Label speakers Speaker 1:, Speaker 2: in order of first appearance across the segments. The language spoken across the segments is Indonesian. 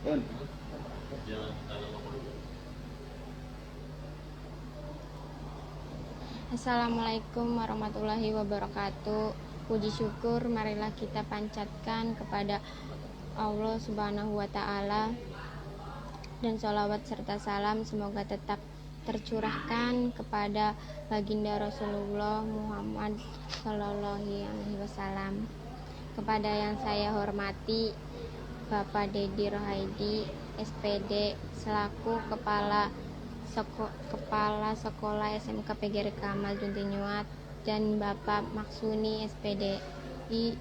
Speaker 1: Assalamualaikum warahmatullahi wabarakatuh. Puji syukur marilah kita panjatkan kepada Allah Subhanahu wa Ta'ala, dan sholawat serta salam semoga tetap tercurahkan kepada baginda Rasulullah Muhammad Sallallahu Alaihi Wasallam. Kepada yang saya hormati Bapak Dedi Rohaidi, SPD, selaku Kepala Sekolah SMK PGRI Kamal Juntinyuat, dan Bapak Maksuni, SPDI,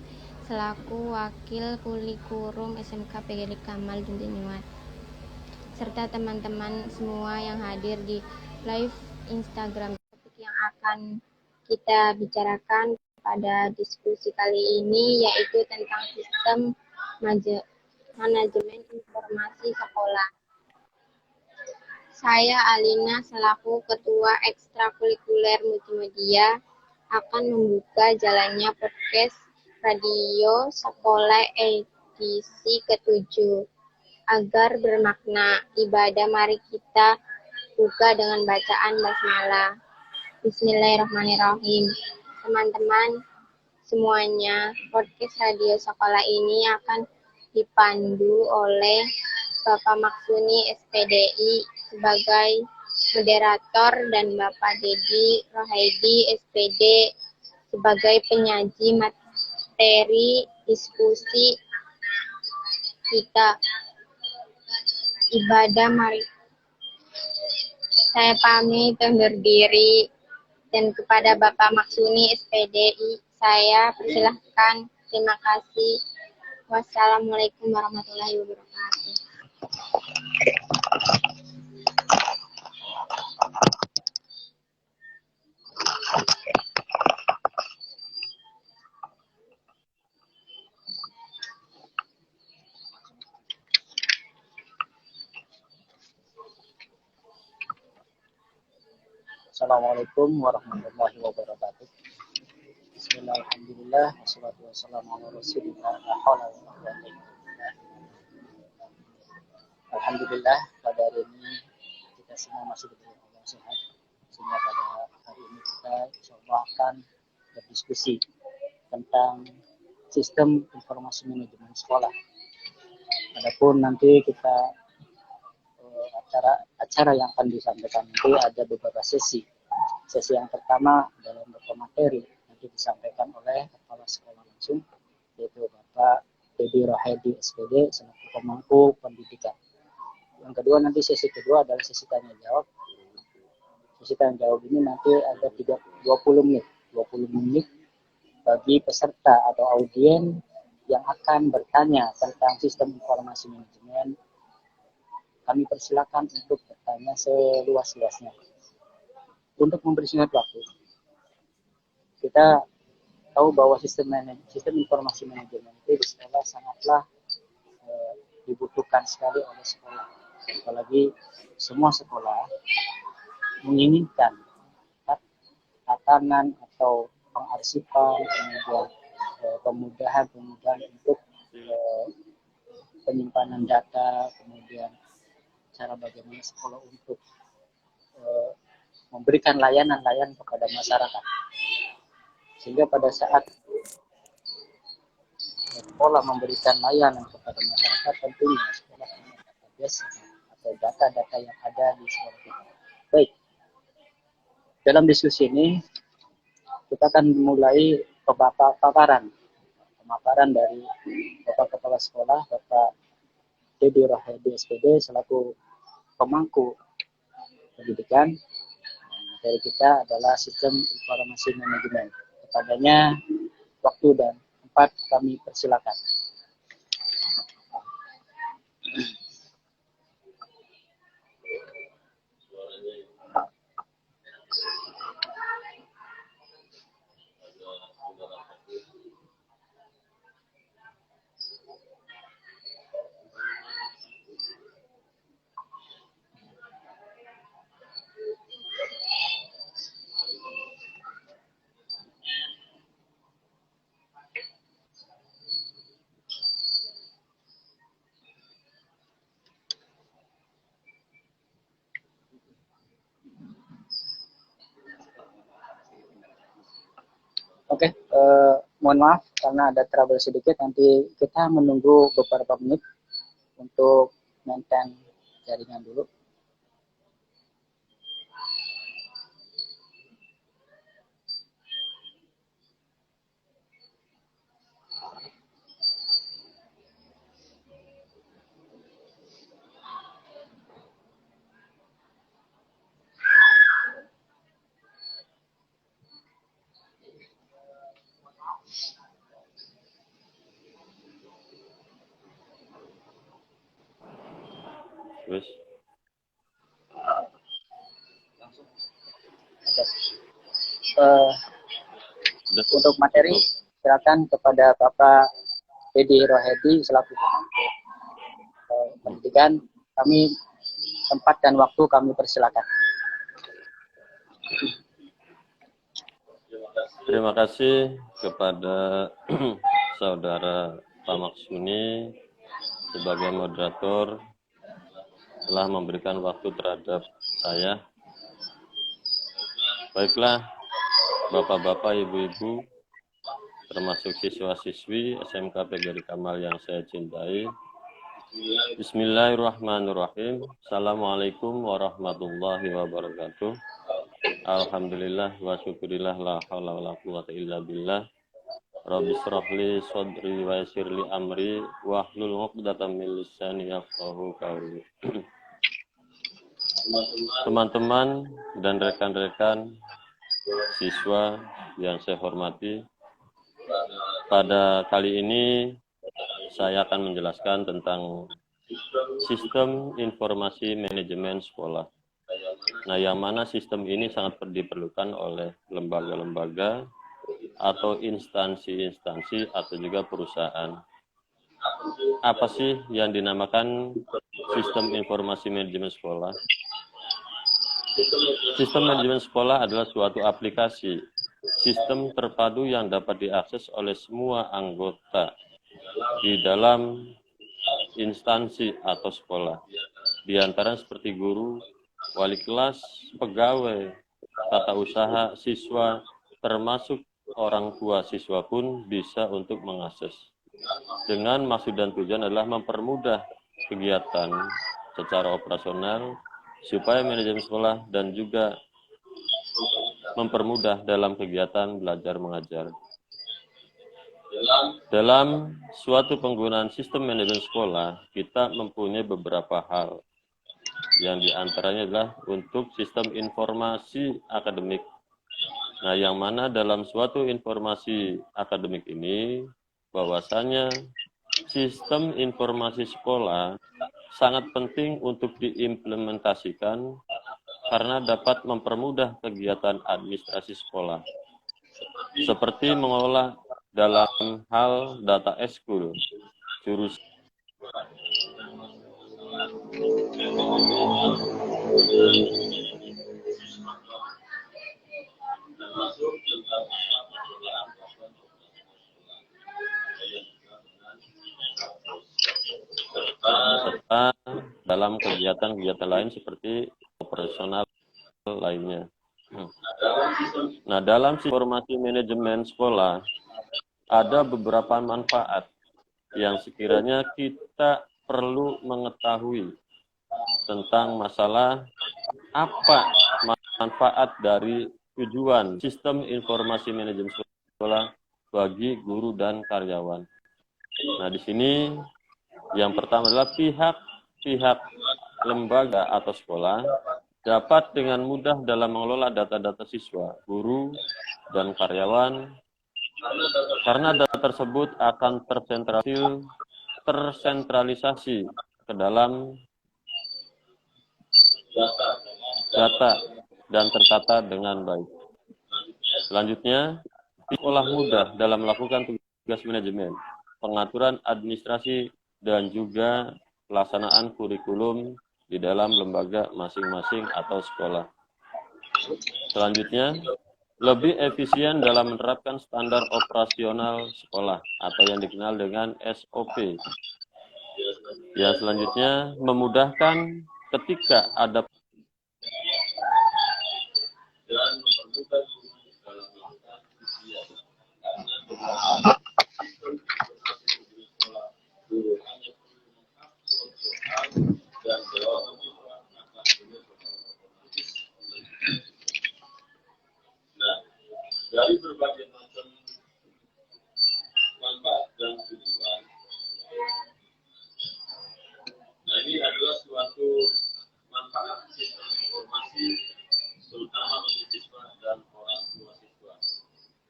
Speaker 1: selaku Wakil Kulikurum SMK PGRI Kamal Juntinyuat, serta teman-teman semua yang hadir di live Instagram. Topik yang akan kita bicarakan pada diskusi kali ini yaitu tentang sistem manajemen informasi sekolah. Saya Alina selaku Ketua Ekstrakurikuler Multimedia akan membuka jalannya podcast Radio Sekolah edisi ke-7. Agar bermakna ibadah, mari kita buka dengan bacaan basmalah. Bismillahirrahmanirrahim. Teman-teman semuanya, podcast Radio Sekolah ini akan dipandu oleh Bapak Maksuni, SPDI, sebagai moderator, dan Bapak Dedi Rohaidi, SPD, sebagai penyaji materi diskusi kita. Ibadah, mari. Saya pamit undur diri, dan kepada Bapak Maksuni, SPDI, saya persilahkan. Terima kasih. Wassalamualaikum warahmatullahi wabarakatuh.
Speaker 2: Assalamualaikum warahmatullahi wabarakatuh. Bismillahirrahmanirrahim. Wassalatu wassalamu ala rasulillah. Alhamdulillah, pada hari ini kita semua masih diberi Allah sehat, sehingga pada hari ini kita insyaallah akan berdiskusi tentang sistem informasi manajemen sekolah. Adapun nanti kita acara yang akan disampaikan nanti ada beberapa sesi. Sesi yang pertama dalam beberapa materi nanti disampaikan oleh kepala sekolah langsung, yaitu Bapak Dedi Rohaidi, SPD, selaku pemangku pendidikan. Yang kedua, nanti sesi kedua adalah sesi tanya jawab. Sesi tanya jawab ini nanti ada 20 menit bagi peserta atau audien yang akan bertanya tentang sistem informasi manajemen. Kami persilakan untuk bertanya seluas-luasnya. Untuk mempersingkat waktu, kita tahu bahwa sistem informasi manajemen itu di sekolah sangatlah dibutuhkan sekali oleh sekolah. Apalagi semua sekolah menginginkan tatanan atau pengarsipan, kemudian kemudahan untuk penyimpanan data, kemudian cara bagaimana sekolah untuk memberikan layanan kepada masyarakat. Sehingga pada saat sekolah memberikan layanan kepada masyarakat, tentunya sekolah punya database atau data-data yang ada di sekolah kita. Baik, dalam diskusi ini kita akan mulai pemaparan dari Bapak Kepala Sekolah, Bapak Dedi Rohaidi, SPD, selaku pemangku pendidikan. Materi kita adalah sistem informasi manajemen. Kepadanya waktu dan tempat kami persilakan. Oke, mohon maaf karena ada trouble sedikit. Nanti kita menunggu beberapa menit untuk maintain jaringan dulu.
Speaker 3: Wis.
Speaker 2: Untuk materi, silakan kepada Bapak Dedi Rohedi selaku pendidikan. Kami tempat dan waktu kami persilakan.
Speaker 3: Terima kasih kepada saudara Pak Maksuni sebagai moderator telah memberikan waktu terhadap saya. Baiklah, Bapak-bapak, Ibu-ibu, termasuk siswa-siswi SMK PGRI Kamal yang saya cintai. Bismillahirrahmanirrahim. Assalamualaikum warahmatullahi wabarakatuh. Alhamdulillah wa syukurillah la haula wa la quwwata illa billah. Rabbi shrahli sadri wa yassirli amri wahlul 'uqdatam min lisani yafqahu qawli. Teman-teman dan rekan-rekan siswa yang saya hormati, pada kali ini saya akan menjelaskan tentang sistem informasi manajemen sekolah. Nah, yang mana sistem ini sangat diperlukan oleh lembaga-lembaga atau instansi-instansi atau juga perusahaan. Apa sih yang dinamakan sistem informasi manajemen sekolah? Sistem manajemen sekolah adalah suatu aplikasi sistem terpadu yang dapat diakses oleh semua anggota di dalam instansi atau sekolah, di antara seperti guru, wali kelas, pegawai, tata usaha, siswa, termasuk orang tua siswa pun bisa untuk mengakses. Dengan maksud dan tujuan adalah mempermudah kegiatan secara operasional supaya manajemen sekolah dan juga mempermudah dalam kegiatan belajar mengajar. Dalam suatu penggunaan sistem manajemen sekolah, kita mempunyai beberapa hal. Yang diantaranya adalah untuk sistem informasi akademik. Nah, yang mana dalam suatu informasi akademik ini, bahwasanya sistem informasi sekolah sangat penting untuk diimplementasikan karena dapat mempermudah kegiatan administrasi sekolah. Seperti mengolah dalam hal data eskul, jurusan serta dalam kegiatan-kegiatan lain seperti operasional lainnya. Nah, dalam informasi manajemen sekolah ada beberapa manfaat yang sekiranya kita perlu mengetahui tentang masalah apa manfaat dari tujuan sistem informasi manajemen sekolah bagi guru dan karyawan. Nah, di sini yang pertama adalah pihak lembaga atau sekolah dapat dengan mudah dalam mengelola data-data siswa, guru, dan karyawan karena data tersebut akan tersentralisasi ke dalam data dan tertata dengan baik. Selanjutnya, sekolah mudah dalam melakukan tugas manajemen, pengaturan administrasi, dan juga pelaksanaan kurikulum di dalam lembaga masing-masing atau sekolah. Selanjutnya, lebih efisien dalam menerapkan standar operasional sekolah atau yang dikenal dengan SOP. Yang selanjutnya, memudahkan ketika ada suatu manfaat sistem informasi terutama bagi siswa dan orang tua siswa.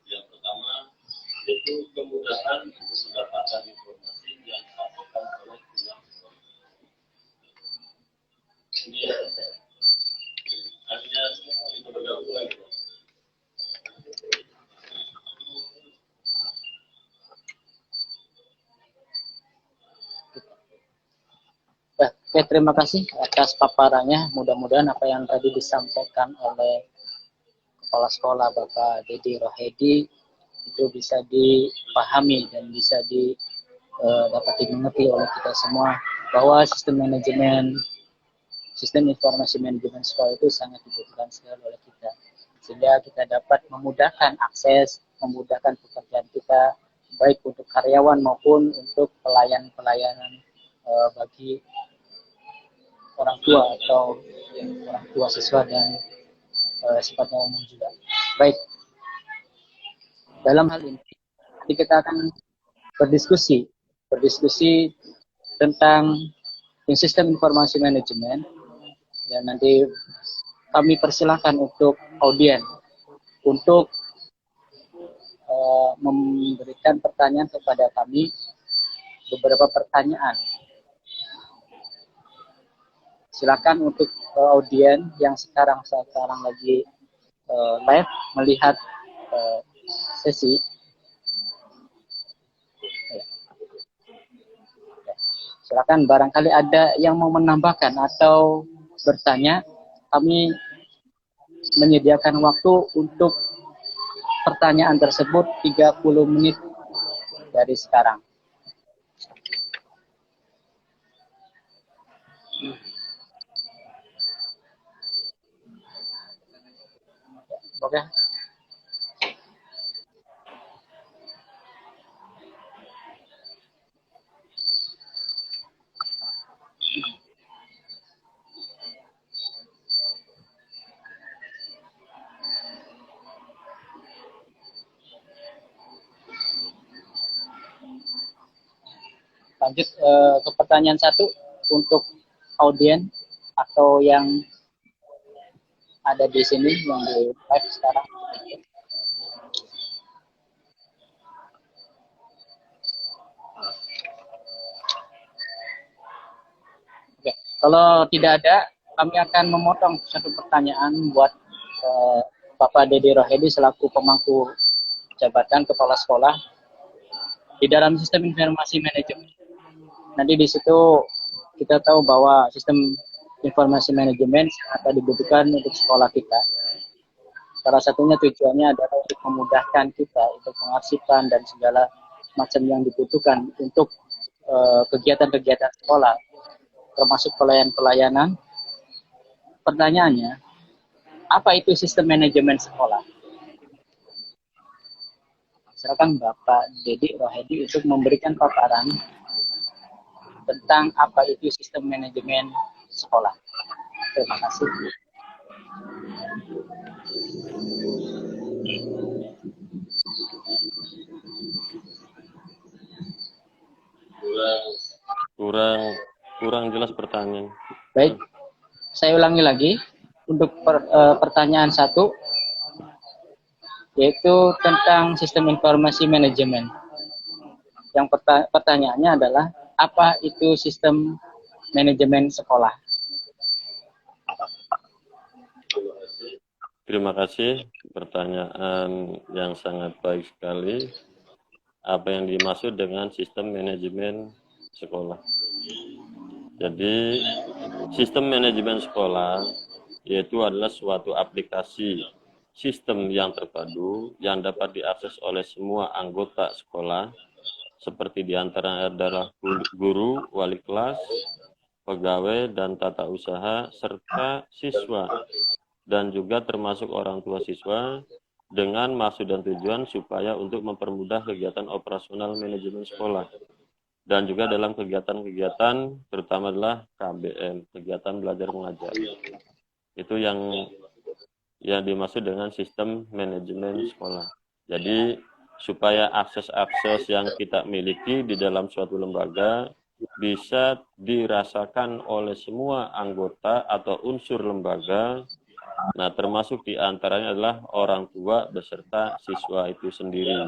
Speaker 3: Yang pertama yaitu kemudahan untuk mendapatkan informasi yang disampaikan oleh pihak sekolah. Ini artinya itu bergabung lagi.
Speaker 2: Oke, terima kasih atas paparannya. Mudah-mudahan apa yang tadi disampaikan oleh Kepala Sekolah Bapak Dedi Rohedi itu bisa dipahami dan bisa dapat dimengerti oleh kita semua bahwa sistem informasi manajemen sekolah itu sangat dibutuhkan sekali oleh kita, sehingga kita dapat memudahkan akses, memudahkan pekerjaan kita baik untuk karyawan maupun untuk pelayanan bagi orang tua atau orang tua siswa dan sifatnya umum juga. Baik, dalam hal ini nanti kita akan berdiskusi tentang sistem informasi manajemen, dan nanti kami persilahkan untuk audien untuk memberikan pertanyaan kepada kami, beberapa pertanyaan. Silakan untuk audien yang sekarang lagi live melihat sesi. Silakan, barangkali ada yang mau menambahkan atau bertanya, kami menyediakan waktu untuk pertanyaan tersebut 30 menit dari sekarang. Oke. Lanjut ke pertanyaan 1 untuk audien atau yang ada di sini yang di live sekarang. Oke. Kalau tidak ada, kami akan memotong satu pertanyaan buat Bapak Dedi Rohedi selaku pemangku jabatan kepala sekolah di dalam sistem informasi manajemen. Nanti di situ kita tahu bahwa sistem informasi manajemen sangat dibutuhkan untuk sekolah kita. Salah satunya tujuannya adalah untuk memudahkan kita untuk mengarsipkan dan segala macam yang dibutuhkan untuk kegiatan-kegiatan sekolah, termasuk pelayanan. Pertanyaannya, apa itu sistem manajemen sekolah? Silakan Bapak Dedi Rohedi untuk memberikan paparan tentang apa itu sistem manajemen sekolah. Terima kasih.
Speaker 3: Kurang jelas pertanyaan.
Speaker 2: Baik, saya ulangi lagi untuk pertanyaan 1, yaitu tentang sistem informasi manajemen. Yang pertanyaannya adalah, apa itu sistem manajemen sekolah?
Speaker 3: Terima kasih, pertanyaan yang sangat baik sekali. Apa yang dimaksud dengan sistem manajemen sekolah? Jadi, sistem manajemen sekolah yaitu adalah suatu aplikasi sistem yang terpadu yang dapat diakses oleh semua anggota sekolah, seperti diantaranya adalah guru, wali kelas, pegawai, dan tata usaha, serta siswa, dan juga termasuk orang tua siswa, dengan maksud dan tujuan supaya untuk mempermudah kegiatan operasional manajemen sekolah. Dan juga dalam kegiatan-kegiatan, terutama adalah KBM, kegiatan belajar mengajar. Itu yang dimaksud dengan sistem manajemen sekolah. Jadi, supaya akses-akses yang kita miliki di dalam suatu lembaga bisa dirasakan oleh semua anggota atau unsur lembaga. Nah, termasuk di antaranya adalah orang tua beserta siswa itu sendiri,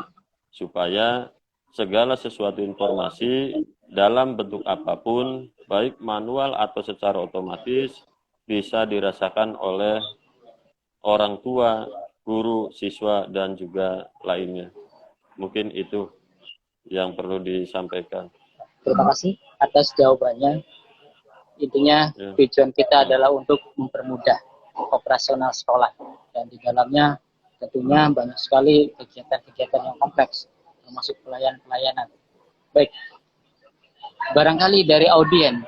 Speaker 3: supaya segala sesuatu informasi dalam bentuk apapun, baik manual atau secara otomatis, bisa dirasakan oleh orang tua, guru, siswa, dan juga lainnya. Mungkin itu yang perlu disampaikan.
Speaker 2: Terima kasih atas jawabannya. Intinya
Speaker 3: Ya.
Speaker 2: tujuan kita adalah untuk mempermudah operasional sekolah, dan di dalamnya tentunya banyak sekali kegiatan-kegiatan yang kompleks, termasuk pelayanan. Baik, barangkali dari audien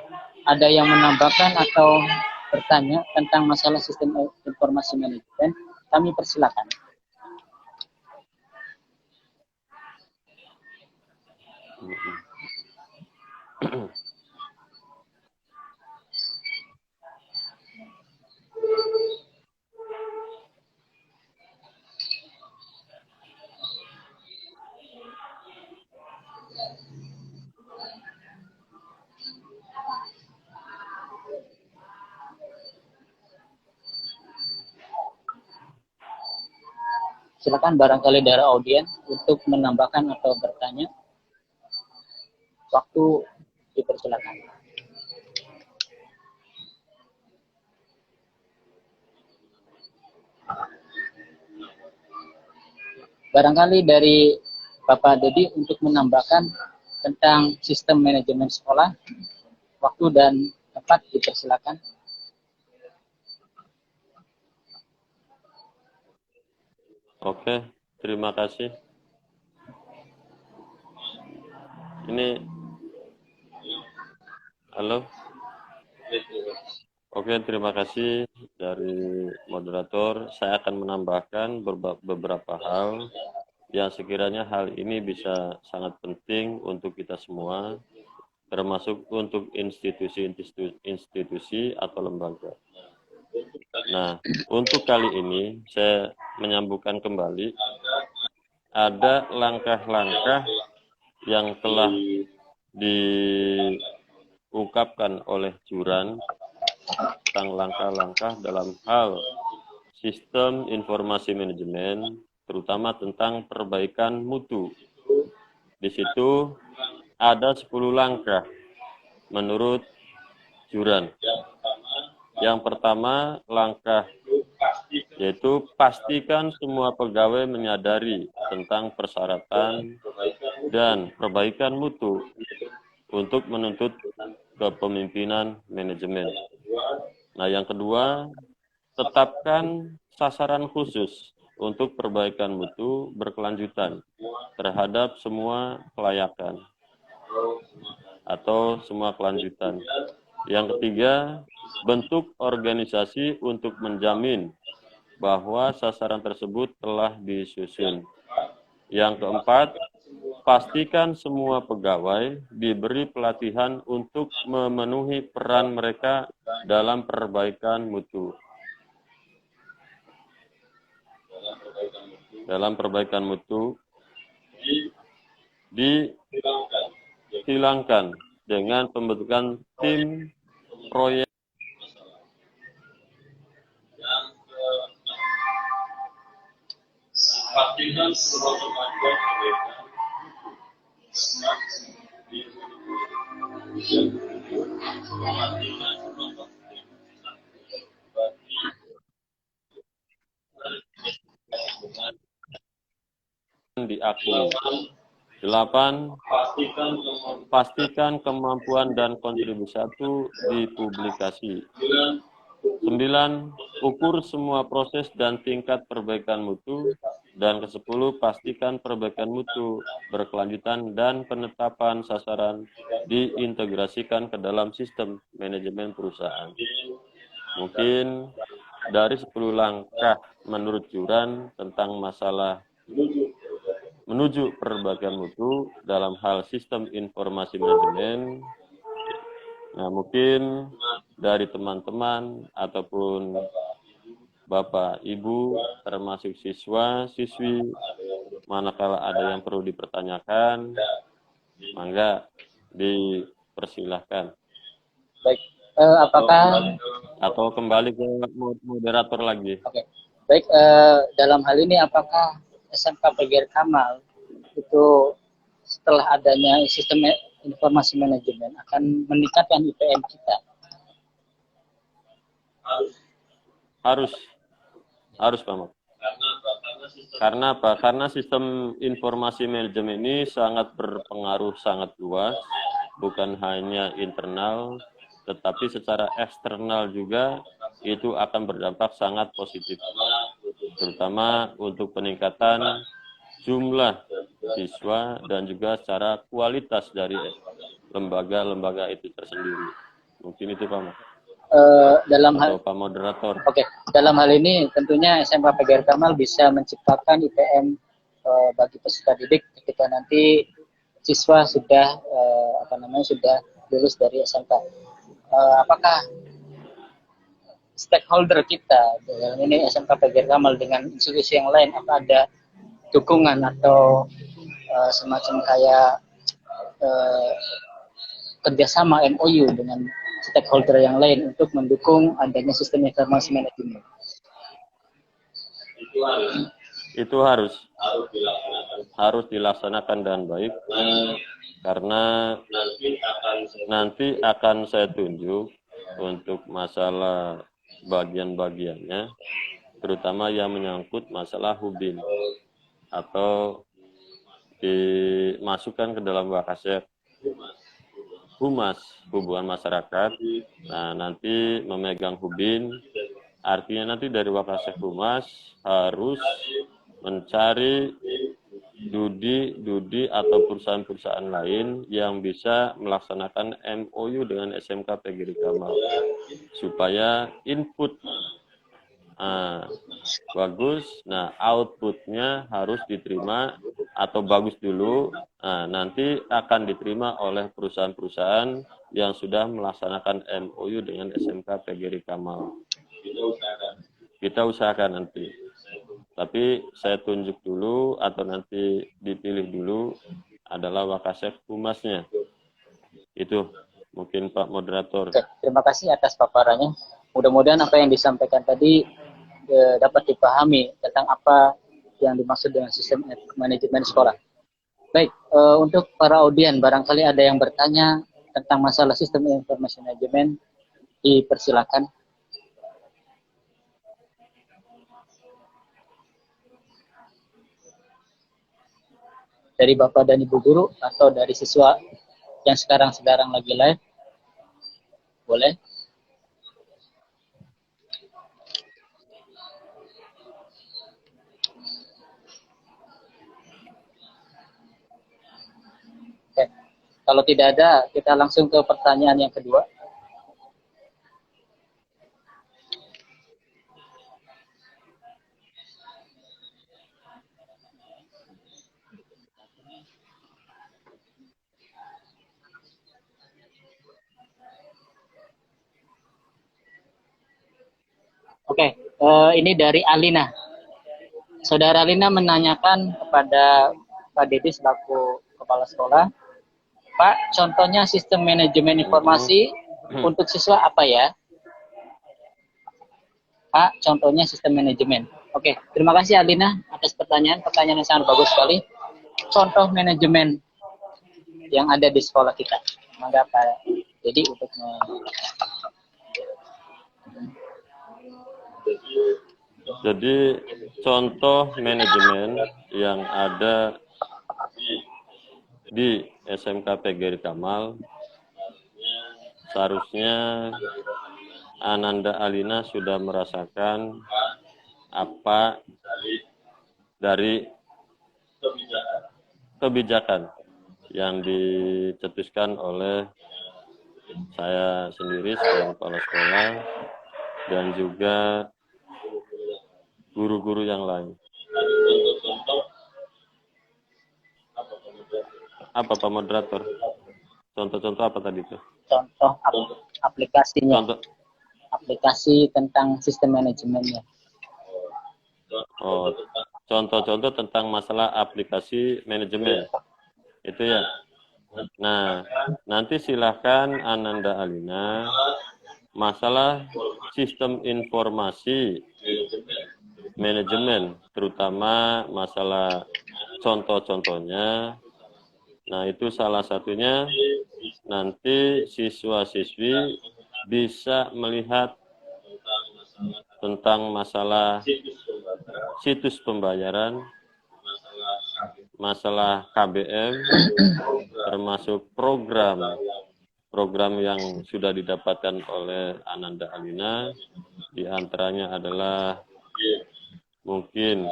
Speaker 2: ada yang menambahkan atau bertanya tentang masalah sistem informasi manajemen, kami persilakan. Silakan barangkali dari audien untuk menambahkan atau bertanya. Waktu dipersilakan. Barangkali dari Bapak Dedi untuk menambahkan tentang sistem manajemen sekolah, waktu dan tempat dipersilakan.
Speaker 3: Oke, terima kasih. Ini, halo? Oke, terima kasih dari moderator. Saya akan menambahkan beberapa hal yang sekiranya hal ini bisa sangat penting untuk kita semua, termasuk untuk institusi atau lembaga. Nah, untuk kali ini saya menyambungkan kembali, ada langkah-langkah yang telah diungkapkan oleh Juran tentang langkah-langkah dalam hal sistem informasi manajemen, terutama tentang perbaikan mutu. Di situ ada 10 langkah menurut Juran. Yang pertama, langkah yaitu pastikan semua pegawai menyadari tentang persyaratan dan perbaikan mutu untuk menuntut kepemimpinan manajemen. Nah, yang kedua, tetapkan sasaran khusus untuk perbaikan mutu berkelanjutan terhadap semua kelayakan atau semua kelanjutan. Yang ketiga, bentuk organisasi untuk menjamin bahwa sasaran tersebut telah disusun. Yang keempat, pastikan semua pegawai diberi pelatihan untuk memenuhi peran mereka dalam perbaikan mutu. Dalam perbaikan mutu dihilangkan dengan pembentukan tim proyek
Speaker 4: pastikan semua kemampuan mereka
Speaker 3: diakui. 8. Pastikan kemampuan dan kontribusi satu dipublikasi. 9. Ukur semua proses dan tingkat perbaikan mutu. Dan ke-10, pastikan perbaikan mutu berkelanjutan dan penetapan sasaran diintegrasikan ke dalam sistem manajemen perusahaan. Mungkin dari 10 langkah menurut Juran tentang masalah menuju perbaikan mutu dalam hal sistem informasi manajemen. Nah, mungkin dari teman-teman ataupun Bapak, Ibu, termasuk siswa, siswi, manakala ada yang perlu dipertanyakan, mangga Persilahkan.
Speaker 2: Baik, apakah
Speaker 3: Atau kembali ke moderator lagi.
Speaker 2: Oke. Baik, dalam hal ini apakah SMK PGRI Kamal itu setelah adanya sistem informasi manajemen akan meningkatkan IPM kita?
Speaker 3: Harus Pak Mak. Karena apa? Karena sistem informasi manajemen ini sangat berpengaruh sangat luas, bukan hanya internal, tetapi secara eksternal juga itu akan berdampak sangat positif, terutama untuk peningkatan jumlah siswa dan juga secara kualitas dari lembaga-lembaga itu tersendiri. Mungkin itu Pak Mak.
Speaker 2: Dalam hal
Speaker 3: Atau Pak Moderator.
Speaker 2: Oke, dalam hal ini tentunya SMK PGRI Kamal bisa menciptakan IPM bagi peserta didik ketika nanti siswa sudah sudah lulus dari SMK. Apakah stakeholder kita dalam ini SMK PGRI Kamal dengan institusi yang lain apa ada dukungan atau semacam kayak kerjasama MOU dengan stakeholder yang lain untuk mendukung adanya sistem informasi manajemen?
Speaker 3: Itu harus dilaksanakan dengan baik, karena nanti akan saya tunjuk untuk masalah bagian-bagiannya, terutama yang menyangkut masalah hubin atau dimasukkan ke dalam Wakasek Humas hubungan masyarakat. Nah, nanti memegang hubin, artinya nanti dari Wakasek Humas harus mencari dudi atau perusahaan-perusahaan lain yang bisa melaksanakan MOU dengan SMK PGRI Kamal supaya input bagus, nah outputnya harus diterima atau bagus dulu, nah, nanti akan diterima oleh perusahaan-perusahaan yang sudah melaksanakan MOU dengan SMK PGRI Kamal. Kita usahakan nanti, tapi saya tunjuk dulu atau nanti dipilih dulu adalah Wakasek Humasnya. Itu mungkin Pak Moderator.
Speaker 2: Oke, terima kasih atas paparannya. Mudah-mudahan apa yang disampaikan tadi dapat dipahami tentang apa yang dimaksud dengan sistem manajemen sekolah. Baik, untuk para audien, barangkali ada yang bertanya tentang masalah sistem informasi manajemen, dipersilakan. Dari Bapak dan Ibu Guru atau dari siswa yang sekarang lagi live, boleh. Oke. Kalau tidak ada, kita langsung ke pertanyaan yang kedua. Oke, ini dari Alina. Saudara Alina menanyakan kepada Pak Dedi selaku kepala sekolah, Pak, contohnya sistem manajemen informasi untuk siswa apa ya? Pak, contohnya sistem manajemen. Oke, terima kasih Alina atas pertanyaan yang sangat bagus sekali. Contoh manajemen yang ada di sekolah kita. Mangga Pak Dedi untuk
Speaker 3: Jadi contoh manajemen yang ada di SMK PGRI Kamal, seharusnya Ananda Alina sudah merasakan apa dari kebijakan yang dicetuskan oleh saya sendiri sebagai kepala sekolah dan juga guru-guru yang lain. Apa Pak Moderator? Contoh-contoh apa tadi itu?
Speaker 2: Contoh aplikasinya.
Speaker 3: Contoh.
Speaker 2: Aplikasi tentang sistem manajemennya.
Speaker 3: Oh, contoh-contoh tentang masalah aplikasi manajemen. Itu ya. Nah, nanti silakan Ananda Alina masalah sistem informasi manajemen, terutama masalah contoh-contohnya. Nah, itu salah satunya nanti siswa-siswi bisa melihat tentang masalah situs pembayaran, masalah KBM, termasuk program yang sudah didapatkan oleh Ananda Alina, di antaranya adalah mungkin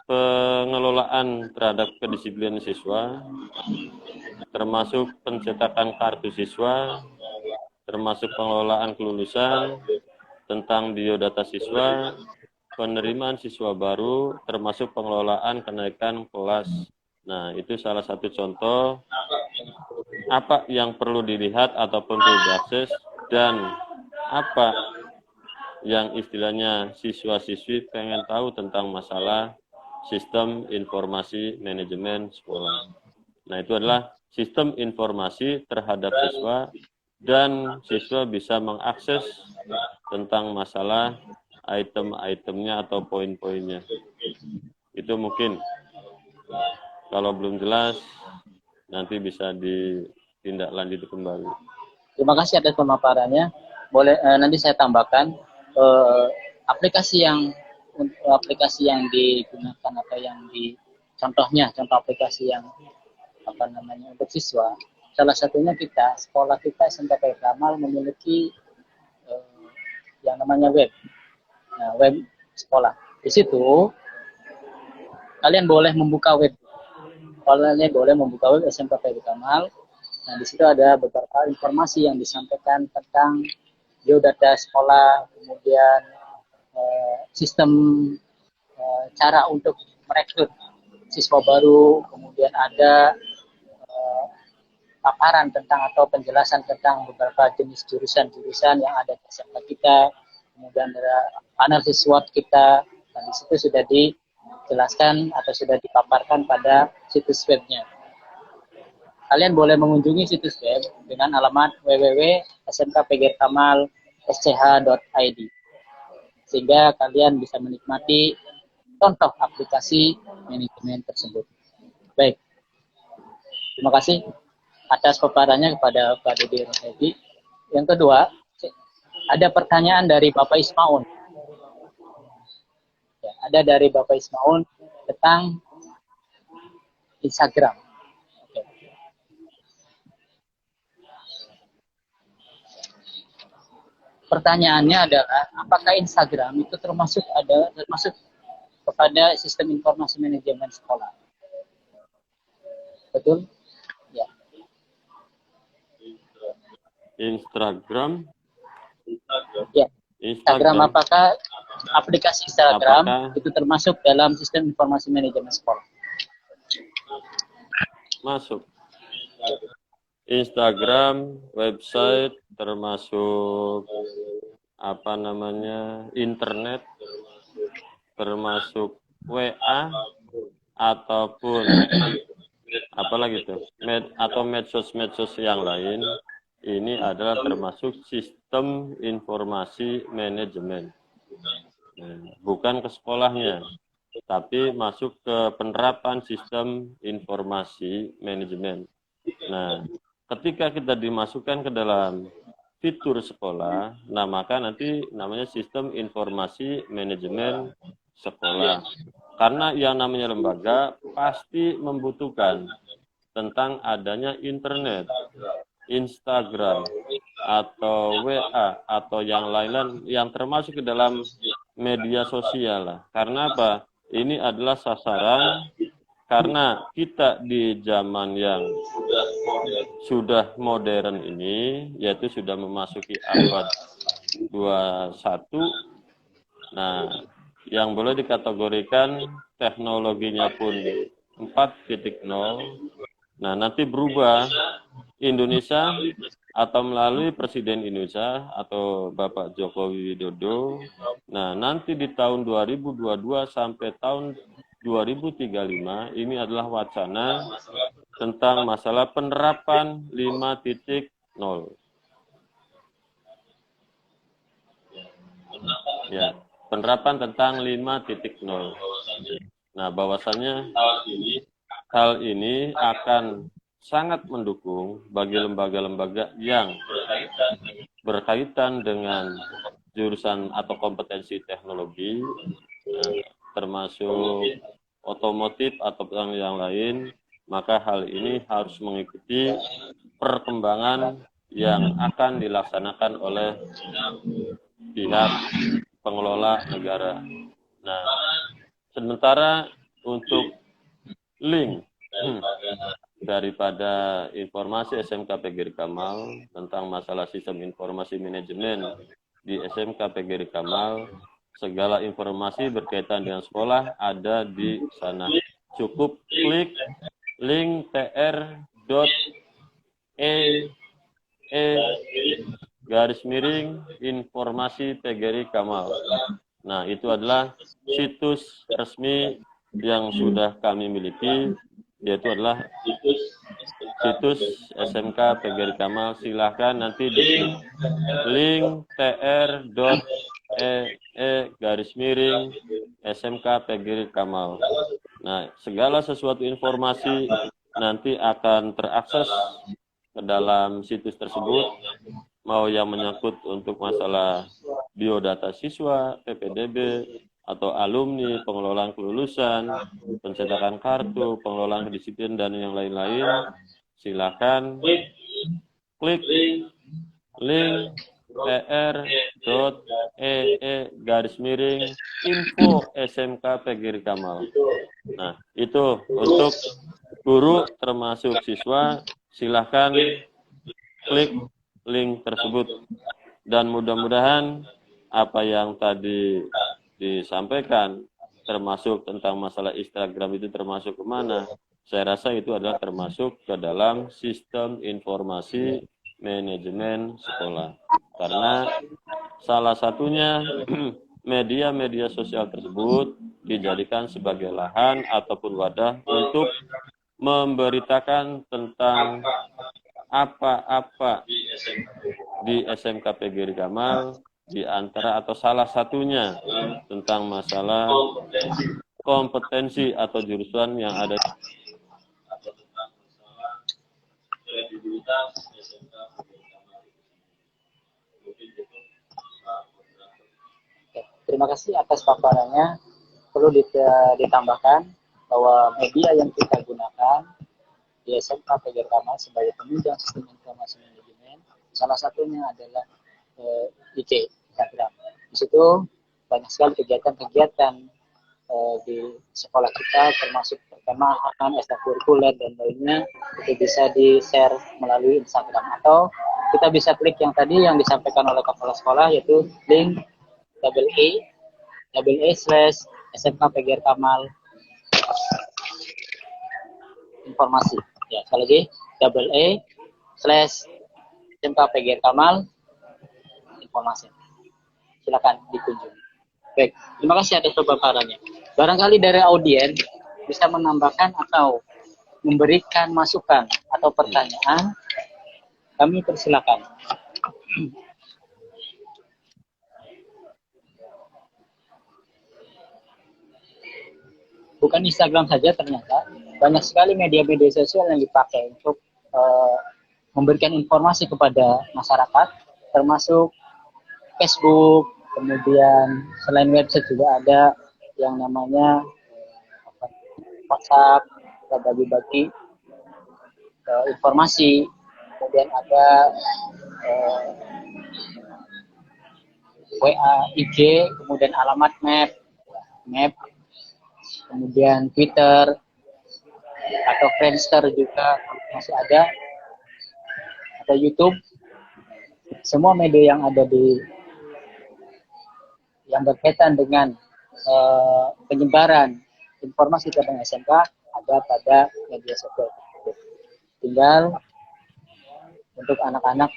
Speaker 3: pengelolaan terhadap kedisiplinan siswa, termasuk pencetakan kartu siswa, termasuk pengelolaan kelulusan, tentang biodata siswa, penerimaan siswa baru, termasuk pengelolaan kenaikan kelas. Nah, itu salah satu contoh apa yang perlu dilihat ataupun perlu diakses, dan apa yang istilahnya siswa-siswi pengen tahu tentang masalah sistem informasi manajemen sekolah. Nah, itu adalah sistem informasi terhadap siswa, dan siswa bisa mengakses tentang masalah item-itemnya atau poin-poinnya. Itu mungkin. Kalau belum jelas, nanti bisa ditindaklanjuti kembali.
Speaker 2: Terima kasih atas pemaparannya. Boleh nanti saya tambahkan aplikasi yang digunakan atau yang contoh aplikasi yang untuk siswa. Salah satunya sekolah kita SMK PGRI Kamal memiliki yang namanya web. Nah, web sekolah. Di situ kalian boleh membuka web. Kalian boleh membuka web SMK PGRI Kamal. Nah, di situ ada beberapa informasi yang disampaikan tentang biodata sekolah, kemudian sistem cara untuk merekrut siswa baru, kemudian ada paparan tentang atau penjelasan tentang beberapa jenis jurusan-jurusan yang ada di SMK kita, kemudian ada analisis SWOT kita, dan di situ sudah dijelaskan atau sudah dipaparkan pada situs webnya. Kalian boleh mengunjungi situs web dengan alamat www.smkpgrikamal.sch.id, sehingga kalian bisa menikmati contoh aplikasi manajemen tersebut. Baik, terima kasih atas paparannya kepada Pak Dede Rohedi. Yang kedua, ada pertanyaan dari Bapak Ismaun. Ya, ada dari Bapak Ismaun tentang Instagram. Oke. Pertanyaannya adalah, apakah Instagram itu termasuk kepada sistem informasi manajemen sekolah? Betul? Ya.
Speaker 3: Instagram.
Speaker 2: Ya. Instagram, apakah aplikasi Instagram itu termasuk dalam sistem informasi manajemen sekolah?
Speaker 3: Masuk. Instagram, website, termasuk internet, termasuk WA, ataupun apalagi tuh, atau medsos yang lain. Ini adalah termasuk sistem informasi manajemen. Nah, bukan ke sekolahnya, tapi masuk ke penerapan sistem informasi manajemen. Nah, ketika kita dimasukkan ke dalam fitur sekolah, nah maka nanti namanya sistem informasi manajemen sekolah. Karena yang namanya lembaga pasti membutuhkan tentang adanya internet, Instagram, atau WA, atau yang lain-lain yang termasuk ke dalam media sosial lah. Karena apa? Ini adalah sasaran, karena kita di zaman yang sudah modern ini, yaitu sudah memasuki abad 21. Nah, yang boleh dikategorikan teknologinya pun 4.0. Nah, nanti berubah Indonesia atau melalui Presiden Indonesia atau Bapak Joko Widodo. Nah, nanti di tahun 2022 sampai tahun 2035 ini adalah wacana tentang masalah penerapan 5.0. Ya, penerapan tentang 5.0. Nah, bahwasannya hal ini akan sangat mendukung bagi lembaga-lembaga yang berkaitan dengan jurusan atau kompetensi teknologi, termasuk otomotif atau yang lain, maka hal ini harus mengikuti perkembangan yang akan dilaksanakan oleh pihak pengelola negara. Nah, sementara untuk link daripada informasi SMK PGRI Kamal tentang masalah sistem informasi manajemen di SMK PGRI Kamal, segala informasi berkaitan dengan sekolah ada di sana. Cukup klik link tr.ee/informasi PGRI Kamal. Nah, itu adalah situs resmi yang sudah kami miliki, yaitu adalah situs SMK PGRI Kamal. Silahkan nanti di link tr.ee/SMK PGRI Kamal. Nah, segala sesuatu informasi nanti akan terakses ke dalam situs tersebut, mau yang menyangkut untuk masalah biodata siswa, PPDB, atau alumni, pengelolaan kelulusan, pencetakan kartu, pengelolaan kedisiplinan, dan yang lain-lain. Silakan klik link tr.ee/info SMK PGRI Kamal. Nah, itu untuk guru termasuk siswa, silahkan klik link tersebut. Dan mudah-mudahan apa yang tadi disampaikan, termasuk tentang masalah Instagram itu termasuk kemana, saya rasa itu adalah termasuk ke dalam sistem informasi manajemen sekolah. Karena salah satunya media-media sosial tersebut dijadikan sebagai lahan ataupun wadah untuk memberitakan tentang apa-apa di SMK PGRI Kamal, di antara atau salah satunya tentang masalah kompetensi atau jurusan yang ada.
Speaker 2: Terima kasih atas paparannya. Perlu ditambahkan bahwa media yang kita gunakan di SMK PGRI Kamal sebagai penunjang sistem informasi manajemen, salah satunya adalah IG, Instagram. Di situ banyak sekali kegiatan-kegiatan di sekolah kita, termasuk perkemahan, ekstrakurikuler, dan lainnya, itu bisa di-share melalui Instagram. Atau kita bisa klik yang tadi yang disampaikan oleh kepala sekolah, yaitu link /SMK PGRI Kamal informasi. Ya, sekali lagi /SMK PGRI Kamal informasi. Silakan dikunjungi. Baik, terima kasih atas pemaparannya. Barangkali dari audiens bisa menambahkan atau memberikan masukan atau pertanyaan, kami persilakan. Bukan Instagram saja, ternyata banyak sekali media-media sosial yang dipakai untuk memberikan informasi kepada masyarakat, termasuk Facebook, kemudian selain website juga ada yang namanya WhatsApp, kita bagi-bagi informasi, kemudian ada WA, IG, kemudian alamat map, kemudian Twitter atau Friendster juga masih ada, atau YouTube. Semua media yang ada yang berkaitan dengan penyebaran informasi tentang SMK ada pada media sosial. Tinggal untuk anak-anak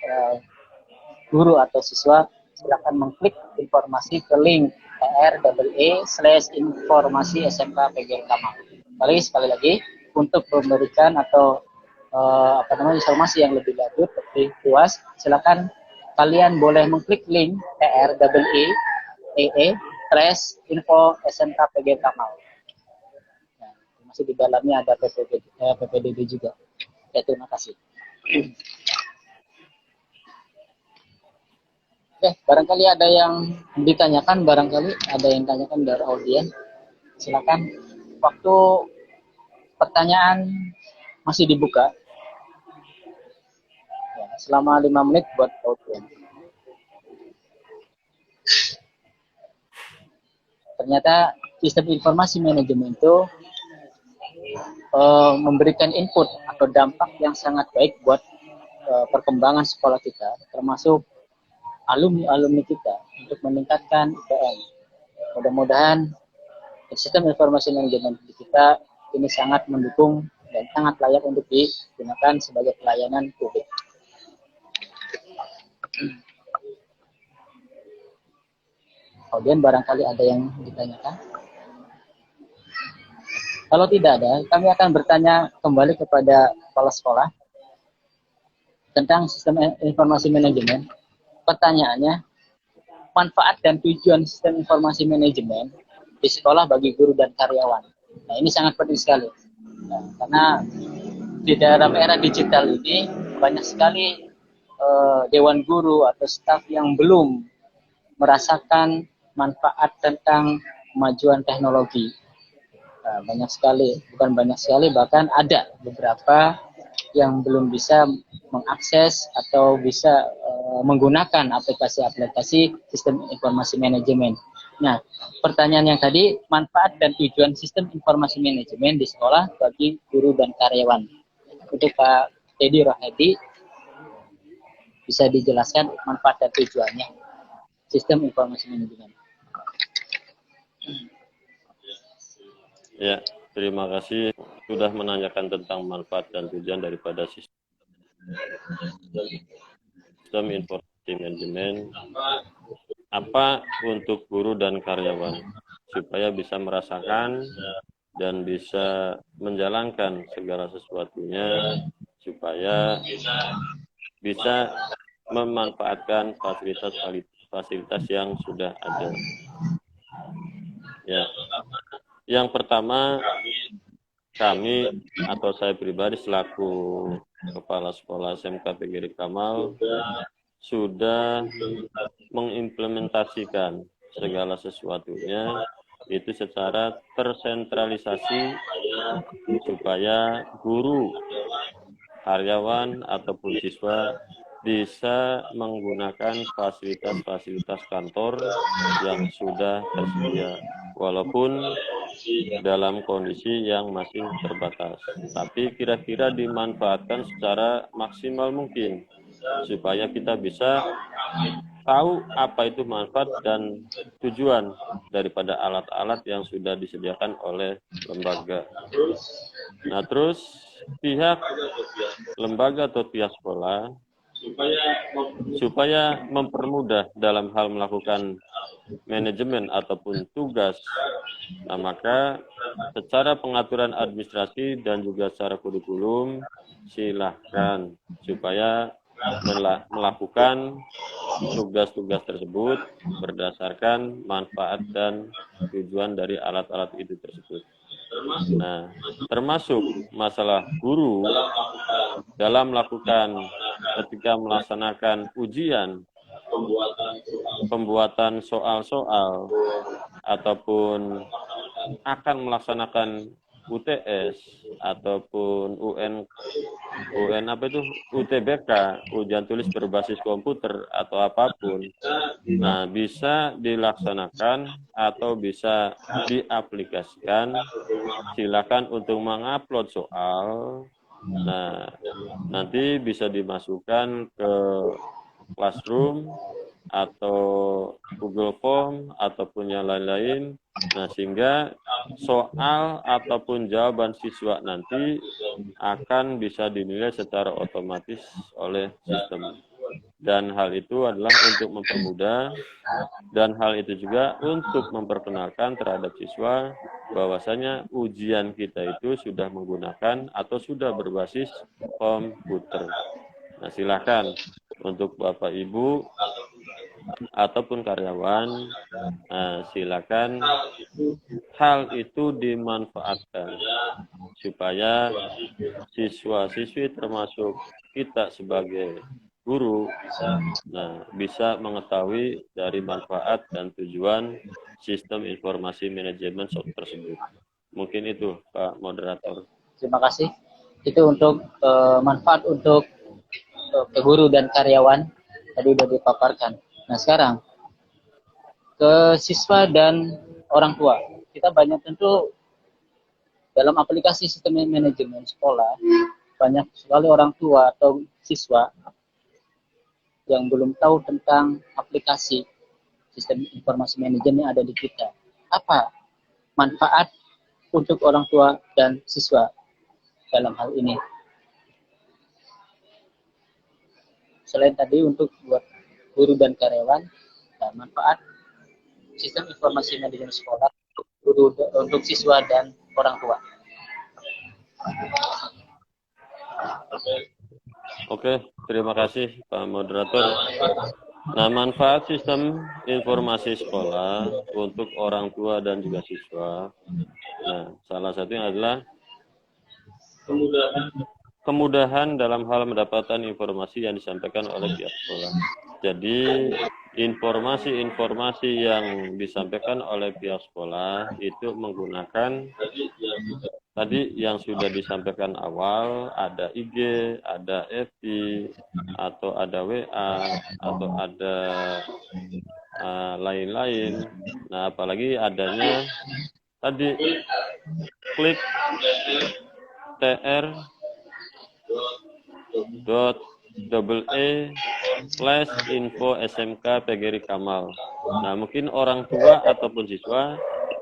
Speaker 2: guru atau siswa silakan mengklik informasi ke link /informasi SMK PGRI Kamal. Sekali lagi untuk memberikan atau informasi yang lebih lanjut lebih luas, silakan kalian boleh mengklik link /info SMK PGRI Kamal. Nah, masih di dalamnya ada PPDB juga. Ya, terima kasih. Oke, barangkali ada yang ditanyakan, dari audiens. Silakan. Waktu pertanyaan masih dibuka. Ya, selama 5 menit buat audiens. Ternyata sistem informasi manajemen itu memberikan input atau dampak yang sangat baik buat perkembangan sekolah kita, termasuk alumni kita untuk meningkatkan IPM. Mudah-mudahan sistem informasi manajemen kita ini sangat mendukung dan sangat layak untuk digunakan sebagai pelayanan publik. Kemudian barangkali ada yang ditanyakan. Kalau tidak ada, kami akan bertanya kembali kepada kepala sekolah tentang sistem informasi manajemen. Pertanyaannya, manfaat dan tujuan sistem informasi manajemen di sekolah bagi guru dan karyawan. Nah, ini sangat penting sekali. Nah, karena di dalam era digital ini banyak sekali dewan guru atau staf yang belum merasakan manfaat tentang kemajuan teknologi. Nah, bahkan ada beberapa yang belum bisa mengakses atau bisa menggunakan aplikasi-aplikasi sistem informasi manajemen. Nah, pertanyaan yang tadi, manfaat dan tujuan sistem informasi manajemen di sekolah bagi guru dan karyawan. Untuk Pak Teddy Rohedi, bisa dijelaskan manfaat dan tujuannya sistem informasi manajemen.
Speaker 3: Ya, terima kasih sudah menanyakan tentang manfaat dan tujuan daripada sistem informasi manajemen. Apa untuk guru dan karyawan supaya bisa merasakan dan bisa menjalankan segala sesuatunya, supaya bisa memanfaatkan fasilitas yang sudah ada. Ya, yang pertama, kami atau saya pribadi selaku Kepala Sekolah SMK PGRI Kamal sudah mengimplementasikan segala sesuatunya itu secara tersentralisasi supaya guru, karyawan ataupun siswa bisa menggunakan fasilitas-fasilitas kantor yang sudah tersedia, walaupun dalam kondisi yang masih terbatas. Tapi kira-kira dimanfaatkan secara maksimal mungkin, supaya kita bisa tahu apa itu manfaat dan tujuan daripada alat-alat yang sudah disediakan oleh lembaga. Nah, terus pihak lembaga atau pihak sekolah supaya mempermudah dalam hal melakukan manajemen ataupun tugas. Nah, maka secara pengaturan administrasi dan juga secara kurikulum silahkan supaya melakukan tugas-tugas tersebut berdasarkan manfaat dan tujuan dari alat-alat itu tersebut. Nah, termasuk masalah guru dalam melakukan ketika melaksanakan ujian, pembuatan soal-soal, ataupun akan melaksanakan UTS ataupun UTBK, ujian tulis berbasis komputer atau apapun. Nah, bisa dilaksanakan atau bisa diaplikasikan. Silakan untuk mengupload soal. Nah, nanti bisa dimasukkan ke Classroom atau Google Form ataupun yang lain-lain. Nah, sehingga soal ataupun jawaban siswa nanti akan bisa dinilai secara otomatis oleh sistem. dan hal itu adalah untuk mempermudah, dan hal itu juga untuk memperkenalkan terhadap siswa bahwasanya ujian kita itu sudah menggunakan atau sudah berbasis komputer. Nah, silakan untuk Bapak Ibu ataupun karyawan, silakan hal itu dimanfaatkan supaya siswa-siswi termasuk kita sebagai guru bisa mengetahui dari manfaat dan tujuan sistem informasi manajemen tersebut. Mungkin itu Pak Moderator.
Speaker 2: Terima kasih. Itu untuk manfaat untuk guru dan karyawan tadi sudah dipaparkan. Nah, sekarang ke siswa dan orang tua. Kita banyak tentu dalam aplikasi sistem manajemen sekolah, banyak sekali orang tua atau siswa yang belum tahu tentang aplikasi sistem informasi manajemen yang ada di kita. Apa manfaat untuk orang tua dan siswa dalam hal ini? Selain tadi untuk buat guru dan karyawan, dan manfaat sistem informasi manajemen sekolah untuk siswa dan orang tua.
Speaker 3: Oke, terima kasih Pak Moderator. Nah, manfaat sistem informasi sekolah untuk orang tua dan juga siswa. Nah, salah satunya adalah kemudahan dalam hal mendapatkan informasi yang disampaikan oleh pihak sekolah. Jadi, informasi-informasi yang disampaikan oleh pihak sekolah itu menggunakan tadi yang sudah disampaikan awal, ada IG, ada FB, atau ada WA, atau ada lain-lain. Nah, apalagi adanya tadi klik tr.ee/info SMK PGRI Kamal. Nah, mungkin orang tua ataupun siswa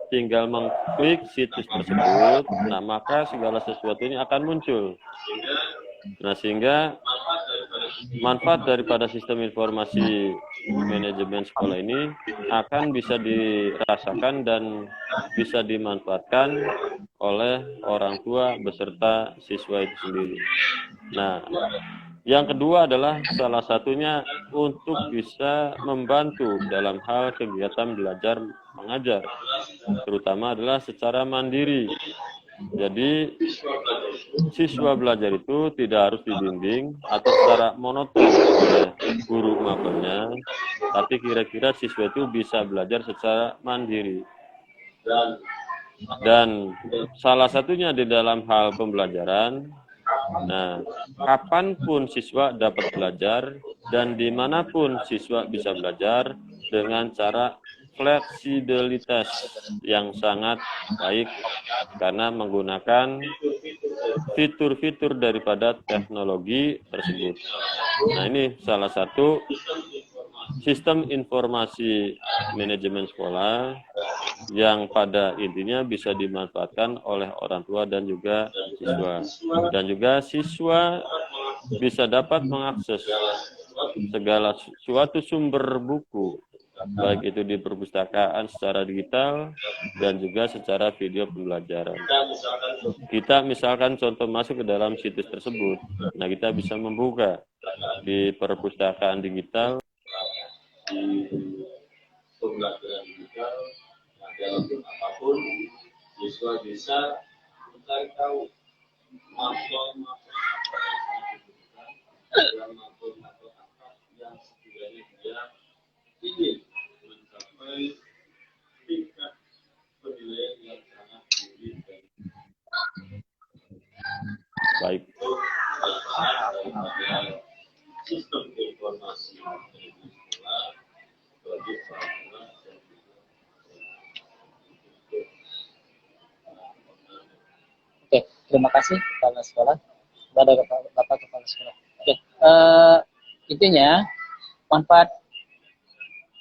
Speaker 3: tinggal mengklik situs tersebut, nah maka segala sesuatunya akan muncul. Nah, sehingga manfaat daripada sistem informasi manajemen sekolah ini akan bisa dirasakan dan bisa dimanfaatkan oleh orang tua beserta siswa itu sendiri. Nah, yang kedua adalah salah satunya untuk bisa membantu dalam hal kegiatan belajar mengajar, terutama adalah secara mandiri. Jadi, siswa belajar itu tidak harus dibimbing atau secara monoton oleh guru maupunnya, tapi kira-kira siswa itu bisa belajar secara mandiri. Dan salah satunya di dalam hal pembelajaran, nah, kapanpun siswa dapat belajar dan dimanapun siswa bisa belajar dengan cara fleksibilitas yang sangat baik karena menggunakan fitur-fitur daripada teknologi tersebut. Nah, ini salah satu sistem informasi manajemen sekolah yang pada intinya bisa dimanfaatkan oleh orang tua dan juga siswa. Dan juga siswa bisa dapat mengakses segala suatu sumber buku, baik itu di perpustakaan secara digital dan juga secara video pembelajaran. Kita misalkan contoh masuk ke dalam situs tersebut, nah kita bisa membuka di perpustakaan digital,
Speaker 4: pembelajaran digital, dalam apapun siswa bisa mencari tahu materi-materi dan materi-materi apa yang sekiranya dia ingin mencapai tingkat penilaian yang sangat tinggi dan
Speaker 3: baik.
Speaker 4: daripada sistem informasi di sekolah bagi peraturan dan
Speaker 2: Oke, terima kasih Kepala Sekolah. Kepada Bapak Kepala Sekolah. Oke, intinya manfaat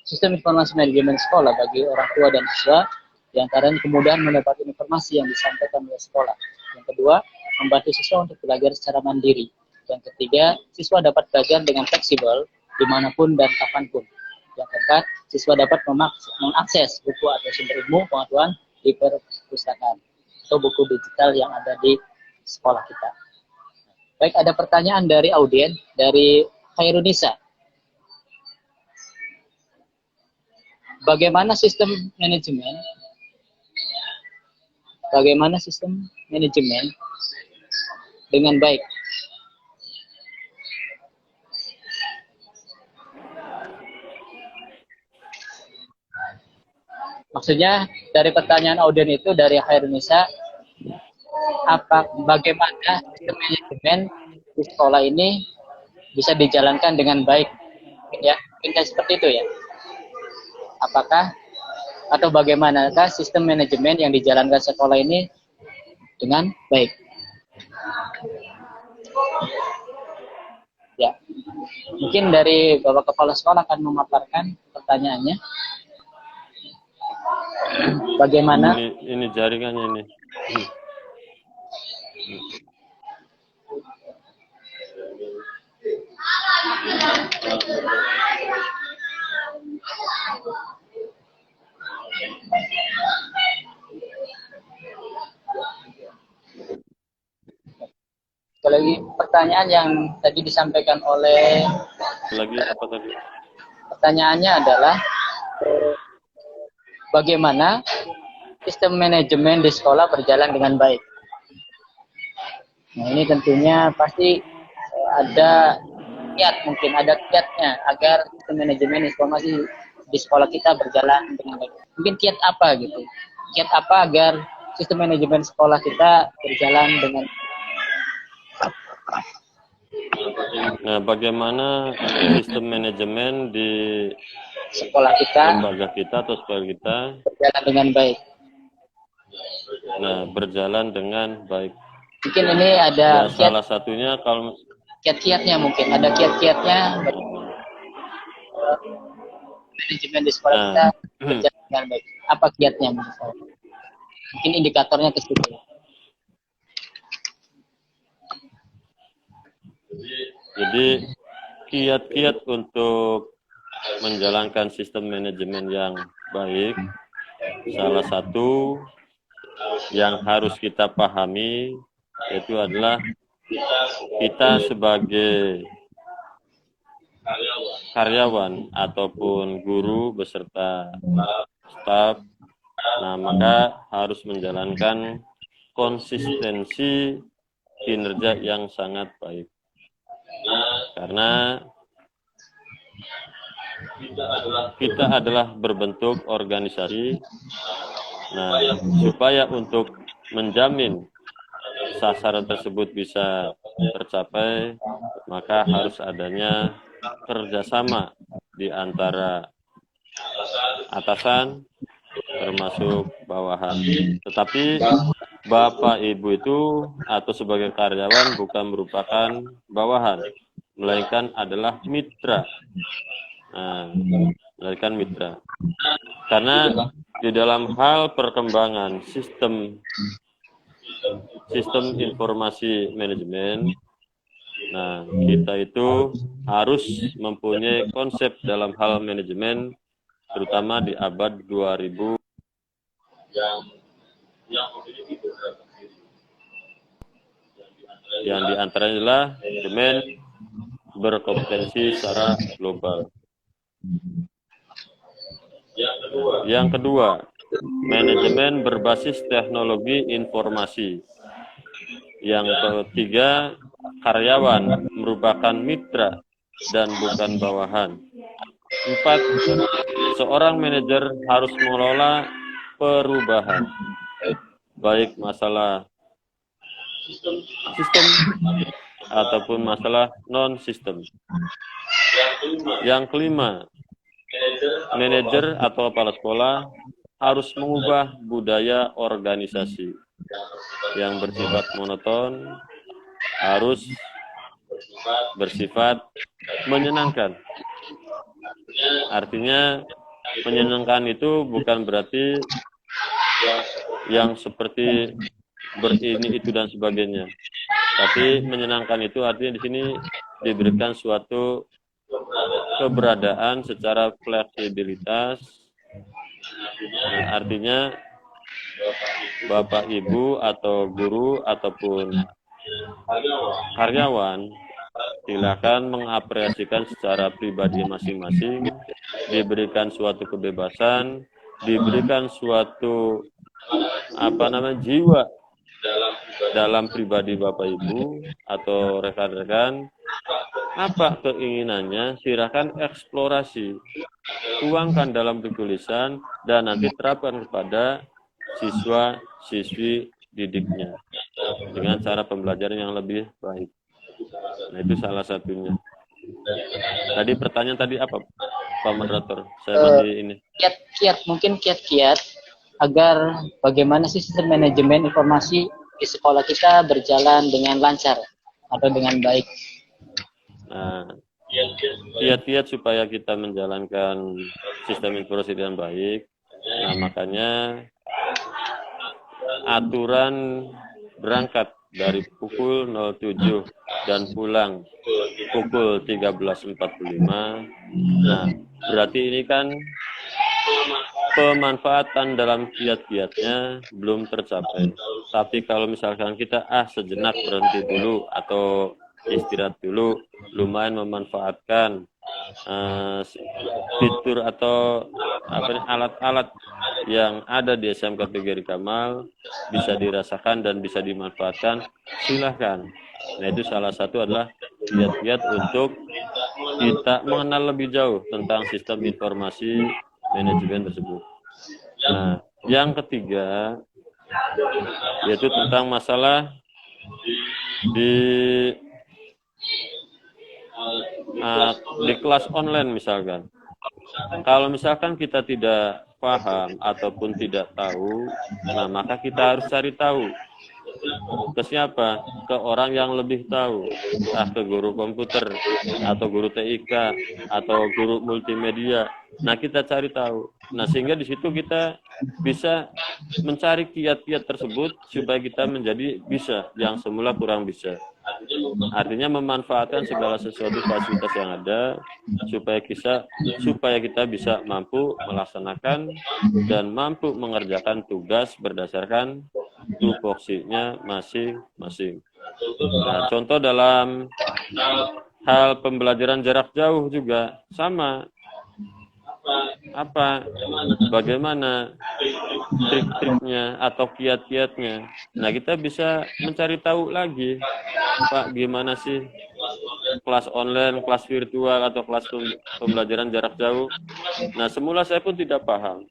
Speaker 2: sistem informasi manajemen sekolah bagi orang tua dan siswa, di antaranya kemudahan mendapatkan informasi yang disampaikan oleh sekolah. Yang kedua, membantu siswa untuk belajar secara mandiri. Yang ketiga, siswa dapat belajar dengan fleksibel dimanapun dan kapanpun. Yang keempat, siswa dapat mengakses buku atau sumber ilmu pengetahuan di perpustakaan atau buku digital yang ada di sekolah kita. Baik, ada pertanyaan dari audien, dari Khairunisa. Bagaimana sistem manajemen dengan baik? Maksudnya dari pertanyaan audien itu dari Khairunisa, bagaimana sistem manajemen di sekolah ini bisa dijalankan dengan baik? Ya, mungkin seperti itu ya. Apakah atau bagaimanakah sistem manajemen yang dijalankan sekolah ini dengan baik? Ya, mungkin dari Bapak Kepala Sekolah akan memaparkan pertanyaannya. Bagaimana?
Speaker 3: Ini jaringannya ini.
Speaker 2: Sekali lagi pertanyaan yang tadi disampaikan oleh
Speaker 3: Apa tadi?
Speaker 2: Pertanyaannya adalah bagaimana sistem manajemen di sekolah berjalan dengan baik. Nah, ini tentunya pasti ada kiatnya agar sistem manajemen informasi di sekolah kita berjalan dengan baik. Mungkin kiat apa gitu? Kiat apa agar sistem manajemen sekolah kita berjalan dengan
Speaker 3: Nah, bagaimana sistem manajemen di
Speaker 2: sekolah kita
Speaker 3: lembaga kita atau sekolah kita
Speaker 2: berjalan dengan baik?
Speaker 3: Nah, berjalan dengan baik.
Speaker 2: Mungkin ini ada
Speaker 3: salah satunya kalau
Speaker 2: kiat-kiatnya, mungkin ada kiat-kiatnya manajemen di sekolah kita berjalan dengan baik. Apa kiatnya menurut saya? Mungkin indikatornya ke situ.
Speaker 3: Jadi kiat-kiat untuk menjalankan sistem manajemen yang baik, salah satu yang harus kita pahami itu adalah kita sebagai karyawan ataupun guru beserta staf, nah maka harus menjalankan konsistensi kinerja yang sangat baik. Karena kita adalah berbentuk organisasi. Nah, supaya untuk menjamin sasaran tersebut bisa tercapai, maka harus adanya kerjasama di antara atasan termasuk bawahan. Tetapi Bapak Ibu itu atau sebagai karyawan bukan merupakan bawahan, melainkan adalah mitra. Nah, melainkan mitra. Karena di dalam hal perkembangan sistem informasi manajemen, nah kita itu harus mempunyai konsep dalam hal manajemen, terutama di abad 2000 yang diantaranya adalah manajemen berkompetensi secara global. Yang kedua, manajemen berbasis teknologi informasi. Yang ketiga, karyawan merupakan mitra dan bukan bawahan. 4, seorang manajer harus mengelola perubahan, baik masalah sistem ataupun masalah non-sistem. Yang kelima, manajer atau kepala sekolah harus mengubah budaya organisasi yang bersifat monoton, harus bersifat menyenangkan. Artinya menyenangkan itu bukan berarti yang seperti berini itu dan sebagainya. Tapi menyenangkan itu artinya di sini diberikan suatu keberadaan secara fleksibilitas. Nah, artinya Bapak Ibu atau guru ataupun karyawan silakan mengapresiasikan secara pribadi masing-masing, diberikan suatu kebebasan, diberikan suatu jiwa dalam pribadi Bapak Ibu atau rekan-rekan. Apa keinginannya, silakan eksplorasi, tuangkan dalam tulisan dan nanti terapkan kepada siswa-siswi didiknya dengan cara pembelajaran yang lebih baik. Nah, itu salah satunya. Tadi pertanyaan tadi apa, Pak Moderator? Saya masih ini.
Speaker 2: Kiat-kiat agar bagaimana sih sistem manajemen informasi di sekolah kita berjalan dengan lancar atau dengan baik.
Speaker 3: Nah, kiat-kiat supaya kita menjalankan sistem informasi dengan baik. Nah, makanya aturan berangkat dari pukul 07 dan pulang pukul 13.45. Nah, berarti ini kan pemanfaatan dalam kiat-kiatnya belum tercapai. Tapi kalau misalkan kita sejenak berhenti dulu atau istirahat dulu, lumayan memanfaatkan fitur atau alat-alat yang ada di SMK PGRI Kamal bisa dirasakan dan bisa dimanfaatkan, silahkan. Nah, itu salah satu adalah kiat-kiat untuk kita mengenal lebih jauh tentang sistem informasi manajemen tersebut. Nah, yang ketiga yaitu tentang masalah di kelas online misalkan. Kalau misalkan kita tidak paham ataupun tidak tahu, nah maka kita harus cari tahu. Ke siapa? Ke orang yang lebih tahu. Ke guru komputer, atau guru TIK, atau guru multimedia. Nah, kita cari tahu. Nah, sehingga di situ kita bisa mencari kiat-kiat tersebut supaya kita menjadi bisa yang semula kurang bisa. Artinya memanfaatkan segala sesuatu fasilitas yang ada supaya kita bisa mampu melaksanakan dan mampu mengerjakan tugas berdasarkan tupoksinya masing-masing. Nah, contoh dalam hal pembelajaran jarak jauh juga sama. Bagaimana trik-triknya atau kiat-kiatnya. Nah, kita bisa mencari tahu lagi, Pak, gimana sih kelas online, kelas virtual, atau kelas pembelajaran jarak jauh. Nah, semula saya pun tidak paham.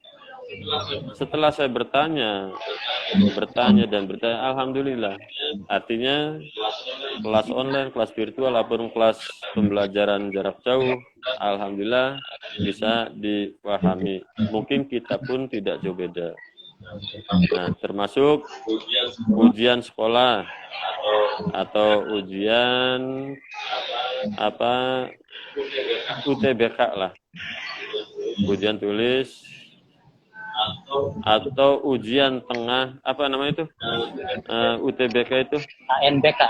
Speaker 3: Setelah saya bertanya, alhamdulillah. Artinya kelas online, kelas virtual, ataupun kelas pembelajaran jarak jauh, alhamdulillah bisa dipahami. Mungkin kita pun tidak jauh beda. Nah, termasuk ujian sekolah atau ujian UTBK lah, ujian tulis atau ujian tengah UTBK itu
Speaker 2: ANBK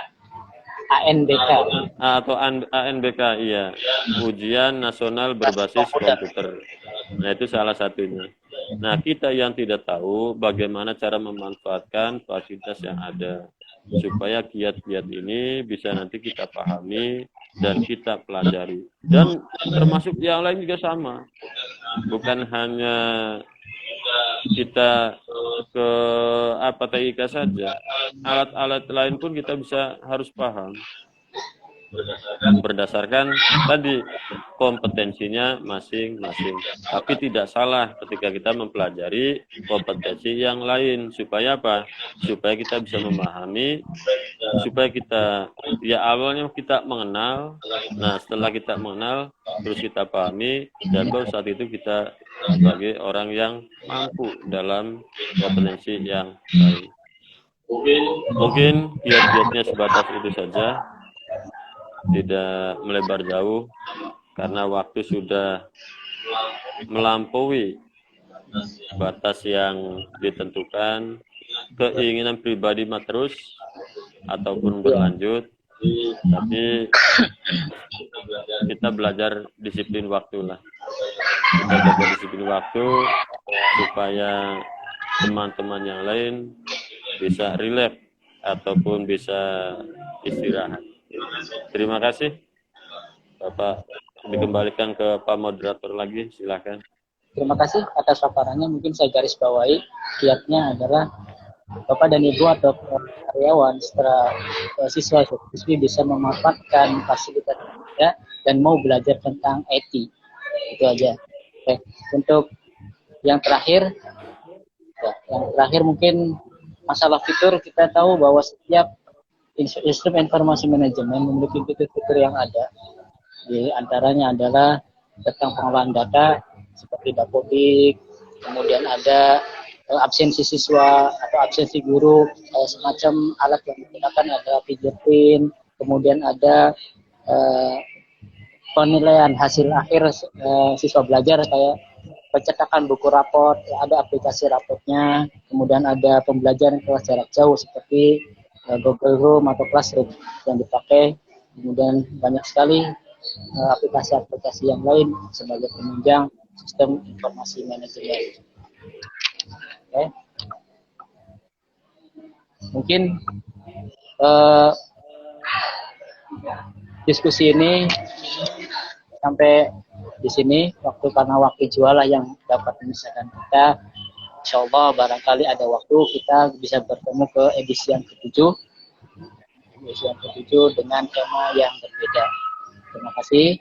Speaker 3: atau ANBK, iya, ujian nasional berbasis komputer. Nah, itu salah satunya. Nah, kita yang tidak tahu bagaimana cara memanfaatkan fasilitas yang ada supaya kiat-kiat ini bisa nanti kita pahami dan kita pelajari. Dan termasuk yang lain juga sama. Bukan hanya kita ke TIK saja, alat-alat lain pun kita harus paham berdasarkan tadi kompetensinya masing-masing. Tapi tidak salah ketika kita mempelajari kompetensi yang lain supaya apa? Supaya kita bisa memahami, supaya kita awalnya kita mengenal. Nah, setelah kita mengenal terus kita pahami, dan baru saat itu kita sebagai orang yang mampu dalam kompetensi yang lain. Mungkin kiat-kiatnya sebatas itu saja, tidak melebar jauh karena waktu sudah melampaui batas yang ditentukan. Keinginan pribadi terus ataupun berlanjut, Tapi kita belajar disiplin waktu lah. Kita belajar disiplin waktu supaya teman-teman yang lain bisa relax ataupun bisa istirahat. Terima kasih, Bapak. Dikembalikan ke Pak Moderator lagi, silakan.
Speaker 2: Terima kasih atas paparannya. Mungkin saya garis bawahi kiatnya adalah Bapak dan Ibu atau karyawan setelah siswa-siswi bisa memanfaatkan fasilitas yang ada dan mau belajar tentang IT. Itu aja. Oke. Untuk yang terakhir, mungkin masalah fitur, kita tahu bahwa setiap sistem informasi manajemen memiliki fitur-fitur yang ada. Di antaranya adalah tentang pengolahan data seperti dapodik, kemudian ada absensi siswa atau absensi guru, semacam alat yang digunakan ada fingerprint, kemudian ada penilaian hasil akhir siswa belajar kayak pencetakan buku raport, ada aplikasi raportnya, kemudian ada pembelajaran kelas jarak jauh seperti Google Room atau Classroom yang dipakai, kemudian banyak sekali aplikasi-aplikasi yang lain sebagai penunjang sistem informasi manajemen. Oke. Mungkin diskusi ini sampai di sini, karena waktu jualah yang dapat memisahkan kita. Insya Allah barangkali ada waktu kita bisa bertemu ke edisi yang ke-7 dengan tema yang berbeda. Terima kasih.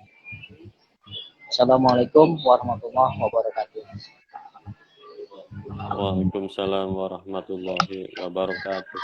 Speaker 2: Assalamualaikum warahmatullahi wabarakatuh.
Speaker 3: Waalaikumsalam warahmatullahi wabarakatuh.